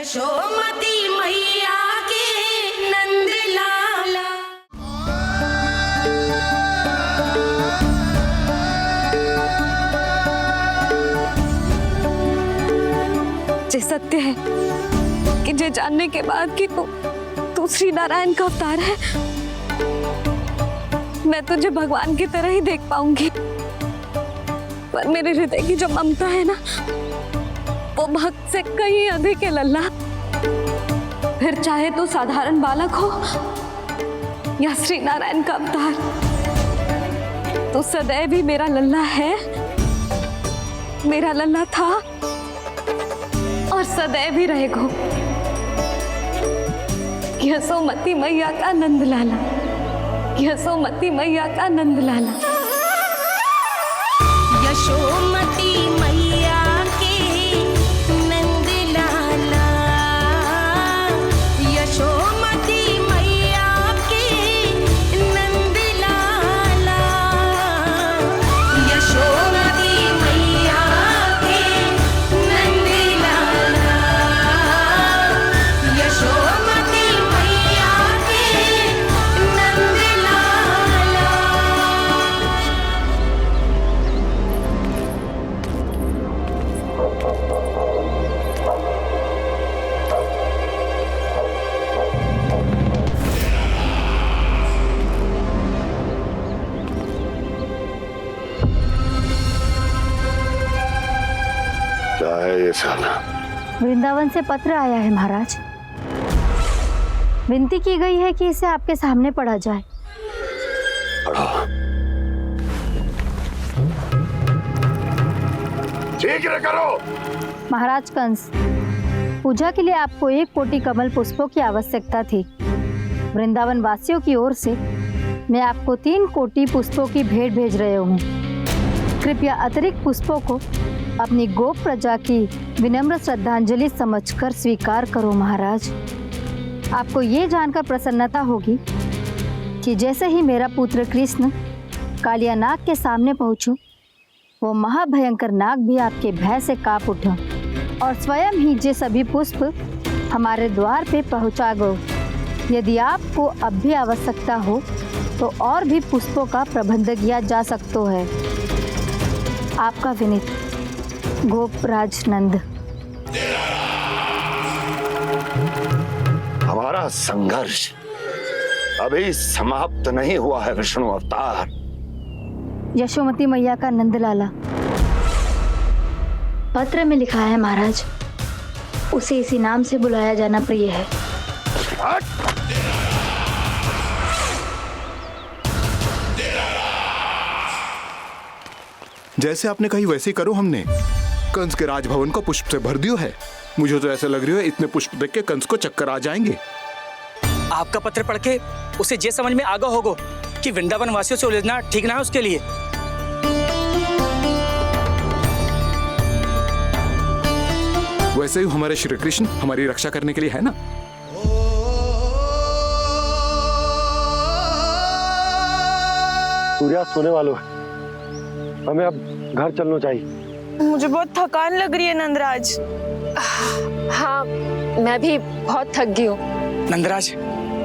यशोमती मैया के नंद लाला। ये सत्य है कि ये जानने के बाद कि तू श्री नारायण का अवतार है, मैं तुझे भगवान की तरह ही देख पाऊंगी। पर मेरे हृदय की जो ममता है ना, वो भक्त से कहीं अधिक है लल्ला। फिर चाहे तू साधारण बालक हो या श्री नारायण का अवतार, तू सदैव ही मेरा लल्ला है, मेरा लल्ला था और सदैव ही रहेगा। यशोमती मैया का नंद लाला, यशोमती मैया का नंद लाला। यशोमती मैया के नंद लाला, यशोमती मैया के नंद लाला, यशोमती मैया के नंद लाला, यशोमती मैया के नंद लाला। क्या है ये साला? वृंदावन से पत्र आया है महाराज। विनती की गई है कि इसे आपके सामने पढ़ा जाए। पढ़ो। शीघ्र करो। महाराज कंस, पूजा के लिए आपको 1 कोटि कमल पुष्पों की आवश्यकता थी। वृंदावन वासियों की ओर से मैं आपको 3 कोटि पुष्पों की भेंट भेज रहे हूँ। कृपया अतिरिक्त पुष्पों को अपनी गोप प्रजा की विनम्र श्रद्धांजलि समझकर स्वीकार करो महाराज। आपको ये जानकर प्रसन्नता होगी कि जैसे ही मेरा पुत्र कृष्ण कालिया नाग के सामने पहुंचो, वो महाभयंकर नाग भी आपके भय से कांप उठा और स्वयं ही ये सभी पुष्प हमारे द्वार पे पहुंचा गो। यदि आपको अब भी आवश्यकता हो तो और भी पुष्पों का प्रबंध किया जा सकता है। आपका विनीत गोपराज नंद। हमारा संघर्ष अभी समाप्त नहीं हुआ है विष्णु अवतार। यशोमती मैया का नंदलाला पत्र में लिखा है महाराज, उसे इसी नाम से बुलाया जाना प्रिय है। जैसे आपने कही वैसे ही करो। हमने कंस के राजभवन को पुष्प से भर दियो है। मुझे तो ऐसा लग रही है इतने पुष्प देख के कंस को चक्कर आ जाएंगे। आपका पत्र पढ़ के उसे ये समझ में आगा होगा कि वृंदावन वासियों से उलझना ठीक ना है उसके लिए। वैसे ही हमारे श्री कृष्ण हमारी रक्षा करने के लिए है ना। सूर्यास्त होने वाला है, हमें अब घर चलना चाहिए। मुझे बहुत थकान लग रही है नंदराज। हाँ, मैं भी बहुत थक गई हूँ। नंदराज,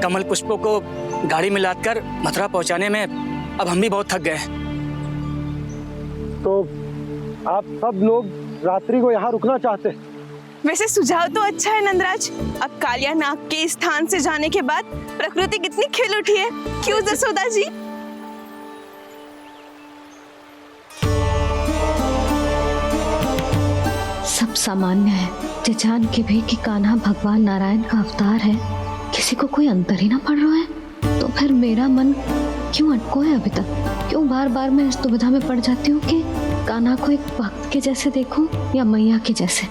कमल पुष्पों को गाड़ी में लादकर मथुरा पहुंचाने में अब हम भी बहुत थक गए। तो आप सब लोग रात्रि को यहाँ रुकना चाहते हैं? वैसे सुझाव तो अच्छा है नंदराज। अब कालिया नाग के स्थान से जाने के बाद प्रकृति कितनी खिल उठी है, क्यों जसोदा जी? सब सामान्य है, ये जान के भी कि कान्हा भगवान नारायण का अवतार है, किसी को कोई अंतर ही ना पड़ रहा है। तो फिर मेरा मन क्यों अटको है अभी तक? क्यों बार बार मैं इस दुविधा में पड़ जाती हूँ कि कान्हा को एक भक्त के जैसे देखूं या मैया के जैसे?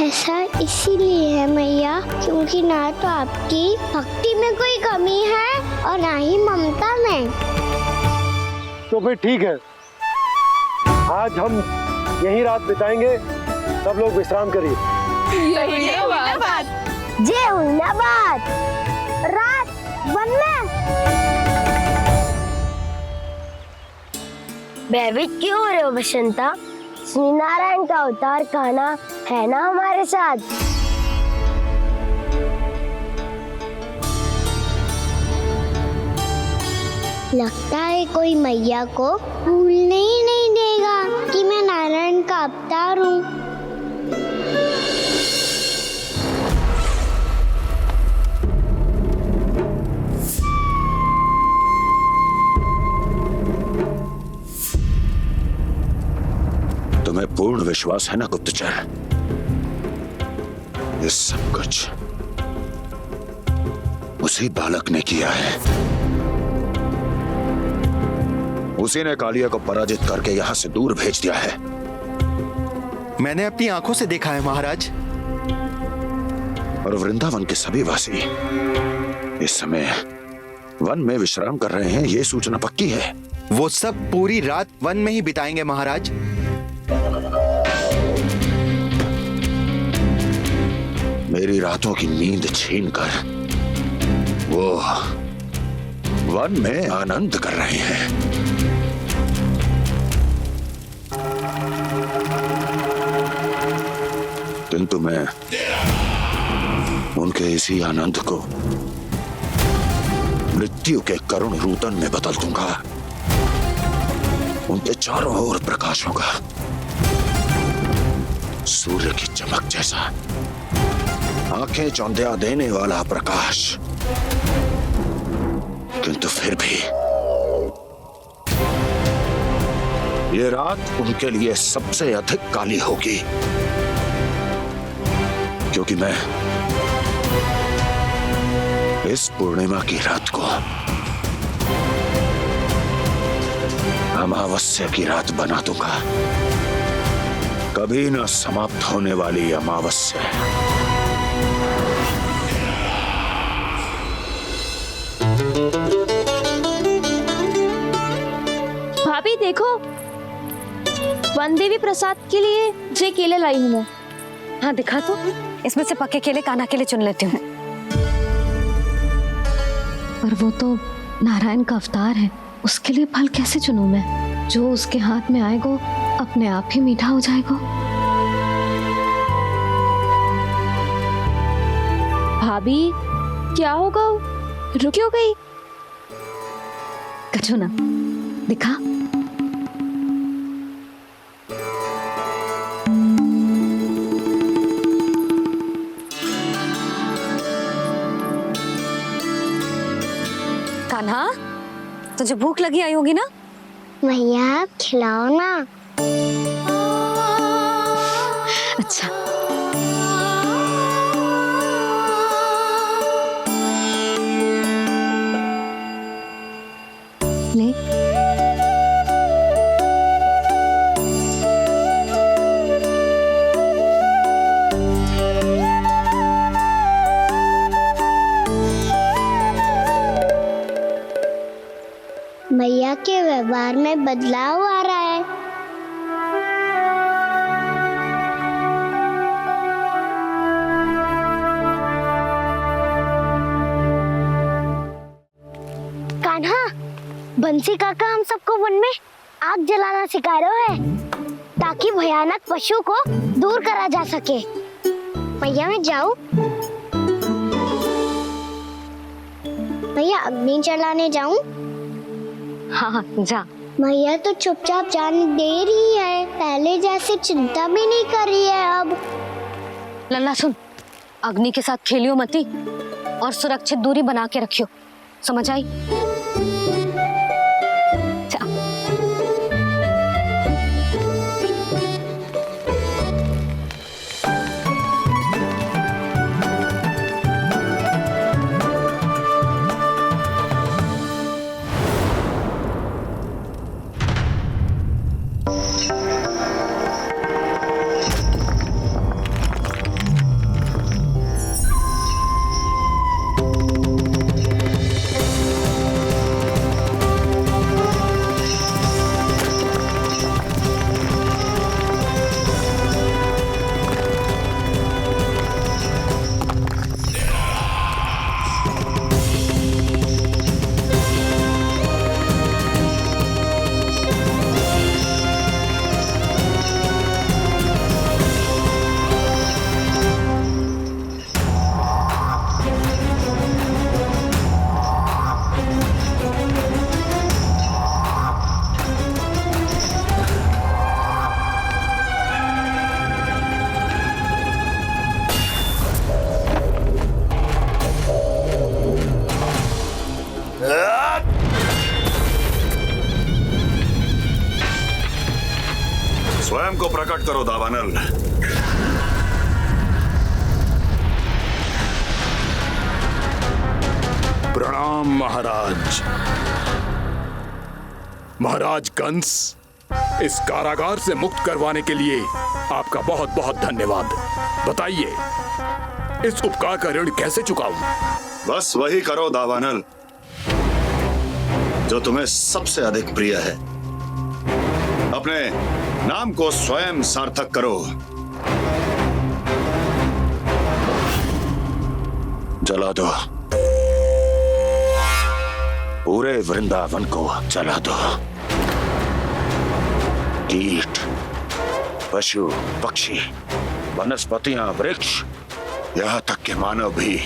ऐसा इसीलिए है मैया, क्योंकि ना तो आपकी भक्ति में कोई कमी है और ना ही ममता में। तो फिर ठीक है, आज हम यहीं रात बिताएंगे। सब लोग विश्राम करिए। जय हुइनाबाद। रात वन में भयभीत क्यों हो रहे हो बसंता? श्री नारायण का अवतार कान्हा है ना हमारे साथ। लगता है कोई मैया को भूलने ही नहीं देगा कि मैं नारायण का अवतार हूँ। तुम्हें पूर्ण विश्वास है ना गुप्तचर? ये सब कुछ उसी बालक ने किया है। उसी ने कालिया को पराजित करके यहां से दूर भेज दिया है। मैंने अपनी आंखों से देखा है महाराज। और वृंदावन के सभी वासी इस समय वन में विश्राम कर रहे हैं, ये सूचना पक्की है। वो सब पूरी रात वन में ही बिताएंगे महाराज। मेरी रातों की नींद छीनकर वो वन में आनंद कर रहे हैं। किंतु मैं उनके इसी आनंद को मृत्यु के करुण रूतन में बदल दूंगा। उनके चारों ओर प्रकाश होगा, सूर्य की चमक जैसा, आंखें चौंधिया देने वाला प्रकाश। किंतु फिर भी ये रात उनके लिए सबसे अधिक काली होगी, क्योंकि मैं इस पूर्णिमा की रात को अमावस्या की रात बना दूंगा। कभी न समाप्त होने वाली अमावस्या। भाभी देखो, वन देवी प्रसाद के लिए ये केले लाई हूँ मैं। हाँ दिखा तो, इसमें से पके केले कान्हा के लिए चुन लेती हूँ। पर वो तो नारायण का अवतार है, उसके लिए फल कैसे चुनूं मैं? जो उसके हाथ में आएगा अपने आप ही मीठा हो जाएगा। भाभी क्या होगा, रुक क्यों गई? कछू ना दिखा। कान्हा, तुझे भूख लगी आई होगी ना? मैया आप खिलाओ ना। अच्छा। ले। मैया के व्यवहार में बदलाव आ रहा है। कान्हा, बंसी काका हम सबको वन में आग जलाना सिखा रहे हैं ताकि भयानक पशु को दूर करा जा सके। मैया मैं जाऊं? मैया अग्नि जलाने जाऊं? हाँ जा। मैया तो चुपचाप जाने दे रही है, पहले जैसे चिंता भी नहीं कर रही है अब। लल्ला सुन, अग्नि के साथ खेलियो मती और सुरक्षित दूरी बना के रखियो, समझ आई? को प्रकट करो दावानल। प्रणाम महाराज। महाराज कंस, इस कारागार से मुक्त करवाने के लिए आपका बहुत बहुत धन्यवाद। बताइए, इस उपकार का ऋण कैसे चुकाऊं? बस वही करो दावानल जो तुम्हें सबसे अधिक प्रिय है। अपने नाम को स्वयं सार्थक करो। जला दो, पूरे वृंदावन को जला दो। कीट, पशु, पक्षी, वनस्पतियां, वृक्ष, यहाँ तक कि मानव भी,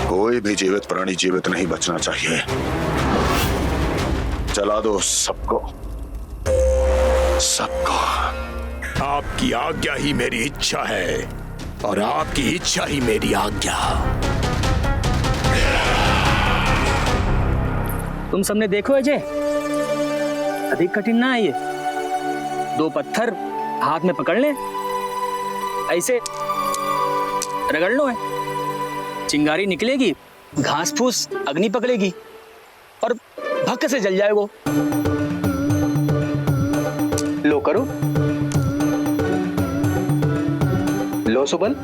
कोई भी जीवित प्राणी जीवित नहीं बचना चाहिए। जला दो सबको, सबको। आपकी आज्ञा ही मेरी इच्छा है और आपकी इच्छा ही मेरी आज्ञा। तुम सबने देखो अजय, अधिक कठिन ना है ये। 2 पत्थर हाथ में पकड़ ले, ऐसे रगड़ लो है, चिंगारी निकलेगी, घास फूस अग्नि पकड़ेगी और भक्क से जल जाए वो। लो करो, लो सुबल।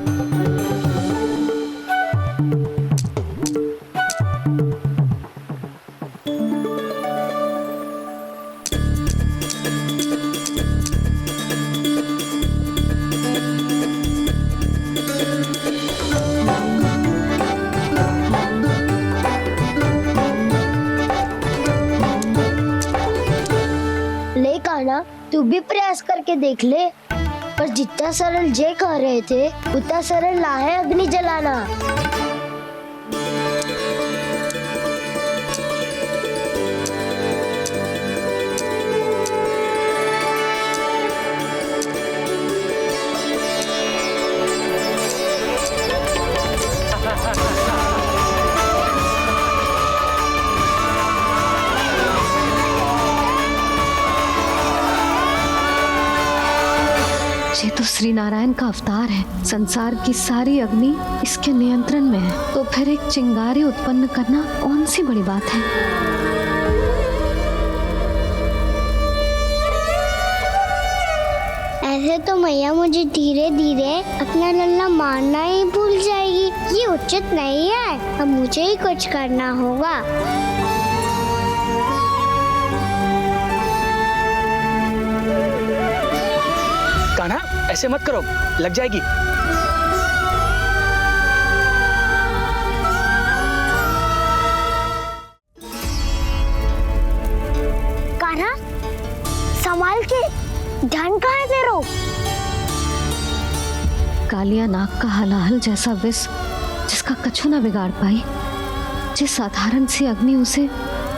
ले कान्हा, तू भी प्रयास करके देख ले। पर जितना सरल जय कह रहे थे उतना सरल ना है अग्नि जलाना। ये तो श्री नारायण का अवतार है। संसार की सारी अग्नि इसके नियंत्रण में है, तो फिर एक चिंगारी उत्पन्न करना कौन सी बड़ी बात है। ऐसे तो मैया मुझे धीरे धीरे अपना लल्ला मारना ही भूल जाएगी। ये उचित नहीं है, अब मुझे ही कुछ करना होगा। कान्हा, ऐसे मत करो, लग जाएगी। कान्हा, संभाल के, ध्यान कहाँ है तेरो? कालिया नाग का हलाहल जैसा विष जिसका कछु ना बिगाड़ पाई, जिस साधारण सी अग्नि उसे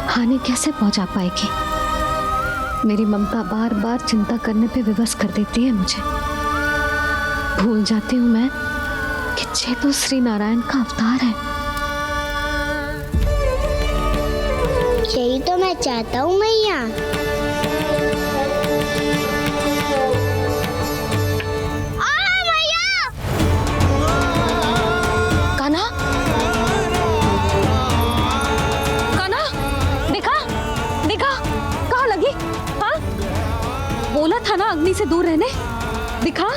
हानि कैसे पहुंचा पाएगी। मेरी ममता बार बार चिंता करने पे विवश कर देती है मुझे। भूल जाती हूँ मैं कि ये तो श्री नारायण का अवतार है। यही तो मैं चाहता हूँ मैया। कान्हा, कान्हा, दिखा, दिखा, कहाँ लगी? हाँ, बोला था ना अग्नि से दूर रहने। दिखा,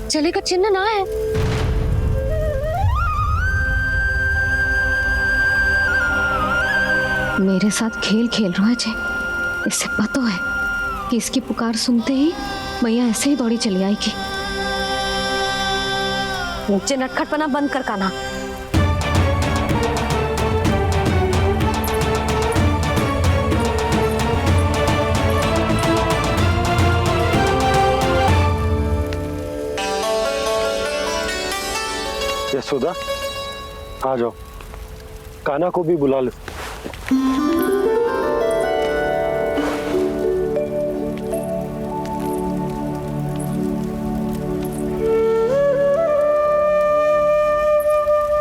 जले का चिन्ह ना है। मेरे साथ खेल खेल रहा है जे। इससे पता है कि इसकी पुकार सुनते ही मैया ऐसे ही दौड़ी चली आएगी। नीचे नटखटपना बंद कर कान्हा। यशोदा, आ जाओ, कान्हा को भी बुला लो।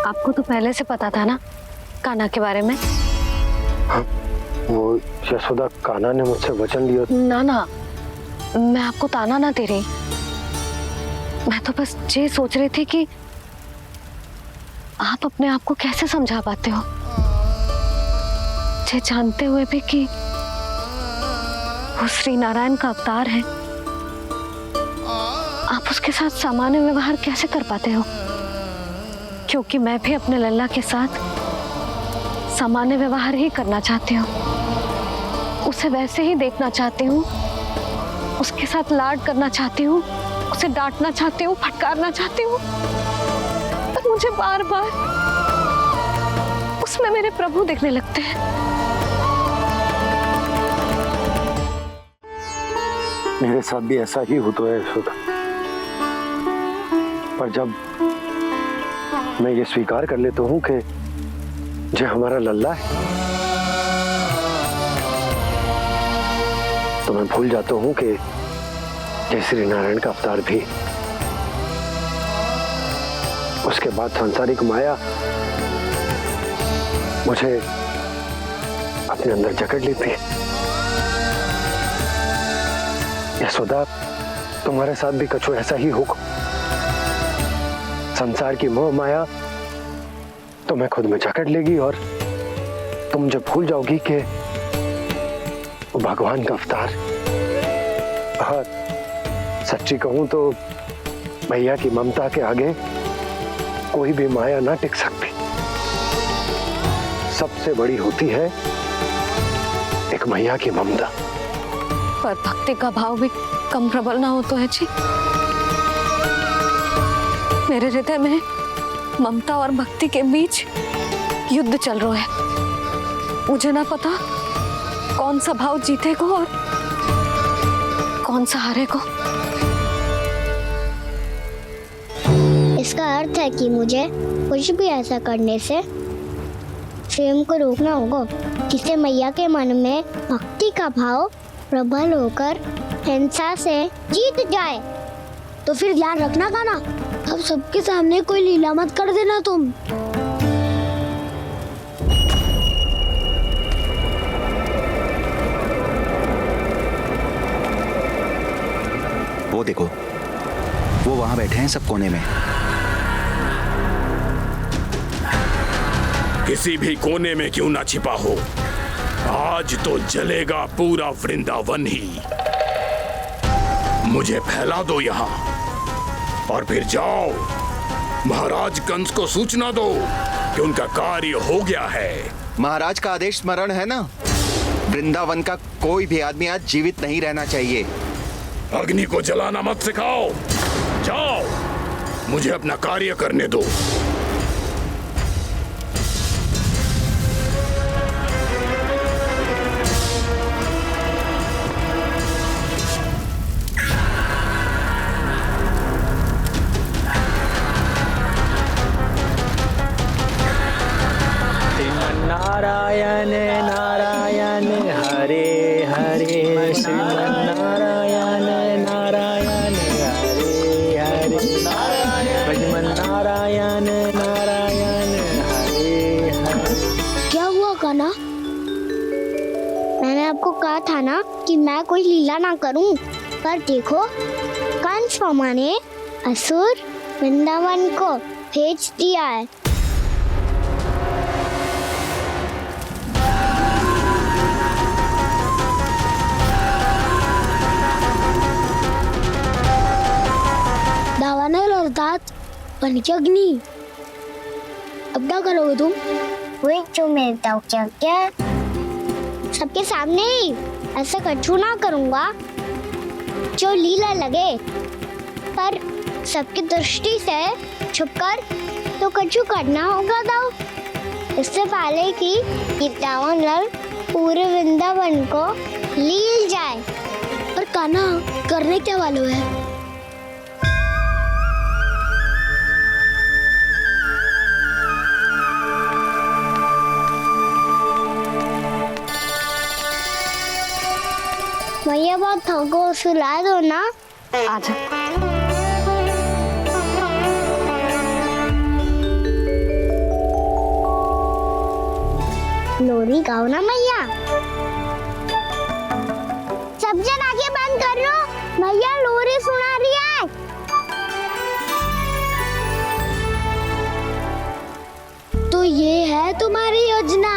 आपको तो पहले से पता था ना कान्हा के बारे में? वो यशोदा, कान्हा ने मुझसे वचन लिया। ना ना, मैं आपको ताना ना दे रही। मैं तो बस ये सोच रही थी कि आप अपने आप को कैसे समझा पाते हो, ये जानते हुए भी कि वो श्री नारायण का अवतार है। आप उसके साथ सामान्य व्यवहार कैसे कर पाते हो? क्योंकि मैं भी अपने लल्ला के साथ सामान्य व्यवहार ही करना चाहती हूँ, उसे वैसे ही देखना चाहती हूँ, उसके साथ लाड करना चाहती हूँ, उसे डांटना चाहती हूँ, फटकारना चाहती हूँ, पर मुझे बार बार उसमें मेरे प्रभु दिखने लगते हैं। मेरे साथ भी ऐसा ही होता है यशोदा, पर जब मैं ये स्वीकार कर लेता हूँ कि जो हमारा लल्ला है, तो मैं भूल जाता हूँ कि जय श्री नारायण का अवतार भी। उसके बाद सांसारिक माया मुझे अपने अंदर जकड़ लेती है। यशोदा, तुम्हारे साथ भी कछु ऐसा ही होगा। संसार की मोह माया तुम्हें खुद में जकड़ लेगी और तुम जब भूल जाओगी कि वो भगवान का अवतार। और सच्ची कहूं तो भैया की ममता के आगे कोई भी माया ना टिक सकती। सबसे बड़ी होती है एक मैया की ममता। पर भक्ति का भाव भी कम प्रबल ना हो तो है जी। मेरे हृदय में ममता और भक्ति के बीच युद्ध चल रहा है। मुझे ना पता कौन सा भाव जीतेगा और कौन सा हारेगा। इसका अर्थ है कि मुझे कुछ भी ऐसा करने से स्वयं को रोकना होगा जिससे मैया के मन में भक्ति का भाव प्रबल होकर हिंसा से जीत जाए। तो फिर ध्यान रखना कान्हा, अब सबके सामने कोई लीला मत कर देना तुम। वो देखो, वो वहां बैठे हैं सब कोने में। किसी भी कोने में क्यों ना छिपा हो, आज तो जलेगा पूरा वृंदावन ही। मुझे फैला दो यहाँ और फिर जाओ महाराज कंस को सूचना दो कि उनका कार्य हो गया है। महाराज का आदेश स्मरण है ना, वृंदावन का कोई भी आदमी आज जीवित नहीं रहना चाहिए। अग्नि को जलाना मत सिखाओ, जाओ मुझे अपना कार्य करने दो। नारायण नारायण हरे हरे, श्रीमन्नारायण नारायण हरे हरे, भजमन नारायण नारायण हरे हरे। क्या हुआ कान्हा? मैंने आपको कहा था ना कि मैं कोई लीला ना करूं, पर देखो कंस मामा ने असुर वृंदावन को भेज दिया है। दावानल अर्थात पंचअग्नि। अब क्या करोगे तुम? वही जो मेरे क्या सबके सामने ही ऐसा कछु ना करूंगा जो लीला लगे, पर सबकी दृष्टि से छुपकर तो कछु करना होगा दाऊ। इससे पहले कि ये दावानल पूरे वृंदावन को लील जाए। पर कान्हा करने क्या वालों है? भैया बहुत थको, सुला दो ना। आजा। लोरी गाओ ना मैया। सब जन आंखें बंद कर लो, मैया लोरी सुना रही है। तो ये है तुम्हारी योजना।